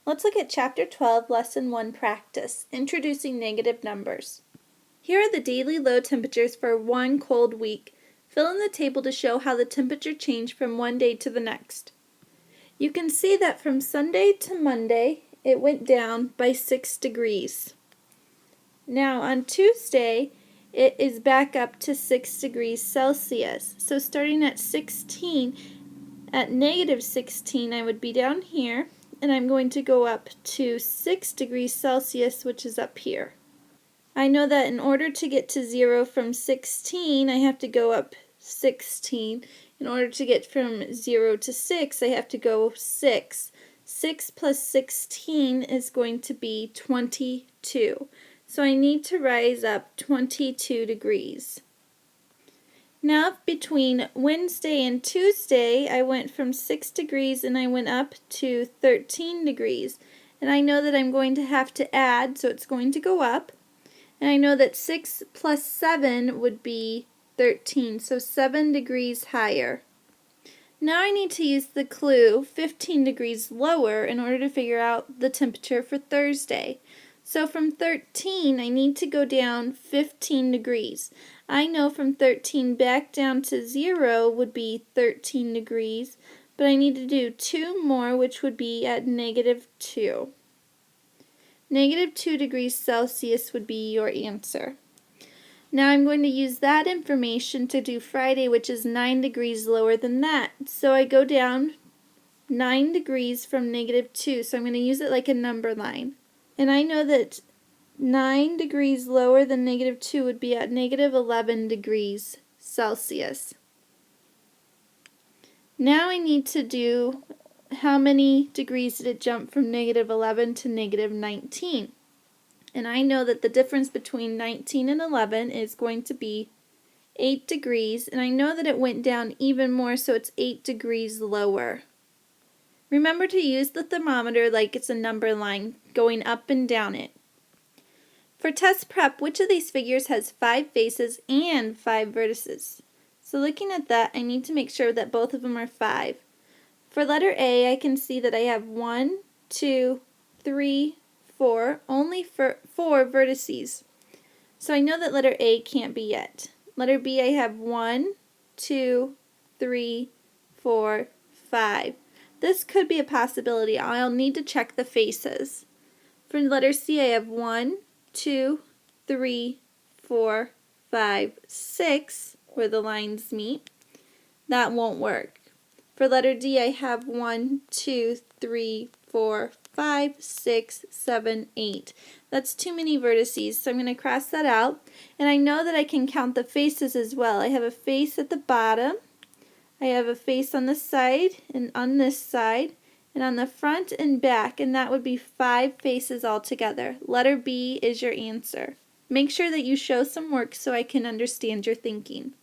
Let's look at Chapter 12, Lesson 1 Practice, Introducing Negative Numbers. Here are the daily low temperatures for one cold week. Fill in the table to show how the temperature changed from one day to the next. You can see that from Sunday to Monday, it went down by 6 degrees. Now on Tuesday, it is back up to 6 degrees Celsius. So starting at 16, at negative 16, I would be down here, and I'm going to go up to 6 degrees Celsius, which is up here. I know that in order to get to 0 from 16, I have to go up 16. In order to get from 0 to 6, I have to go 6. 6 plus 16 is going to be 22. So I need to rise up 22 degrees. Now between Wednesday and Tuesday, I went from 6 degrees and I went up to 13 degrees. And I know that I'm going to have to add, so it's going to go up. And I know that 6 plus 7 would be 13, so 7 degrees higher. Now I need to use the clue 15 degrees lower in order to figure out the temperature for Thursday. So from 13, I need to go down 15 degrees. I know from 13 back down to 0 would be 13 degrees, but I need to do 2 more, which would be at negative 2. Negative 2 degrees Celsius would be your answer. Now I'm going to use that information to do Friday, which is 9 degrees lower than that. So I go down 9 degrees from negative 2, so I'm going to use it like a number line. And I know that 9 degrees lower than negative 2 would be at negative 11 degrees Celsius. Now I need to do how many degrees did it jump from negative 11 to negative 19. And I know that the difference between 19 and 11 is going to be 8 degrees, and I know that it went down even more, so it's 8 degrees lower. Remember to use the thermometer like it's a number line, going up and down it. For test prep, which of these figures has 5 faces and 5 vertices? So looking at that, I need to make sure that both of them are 5. For letter A, I can see that I have 1, 2, 3, 4, only for 4 vertices. So I know that letter A can't be yet. Letter B, I have 1, 2, 3, 4, 5. This could be a possibility. I'll need to check the faces. For letter C, I have 1, 2, 3, 4, 5, 6, where the lines meet. That won't work. For letter D, I have 1, 2, 3, 4, 5, 6, 7, 8. That's too many vertices, so I'm going to cross that out. And I know that I can count the faces as well. I have a face at the bottom. I have a face on the side and on this side and on the front and back, and that would be 5 faces altogether. Letter B is your answer. Make sure that you show some work so I can understand your thinking.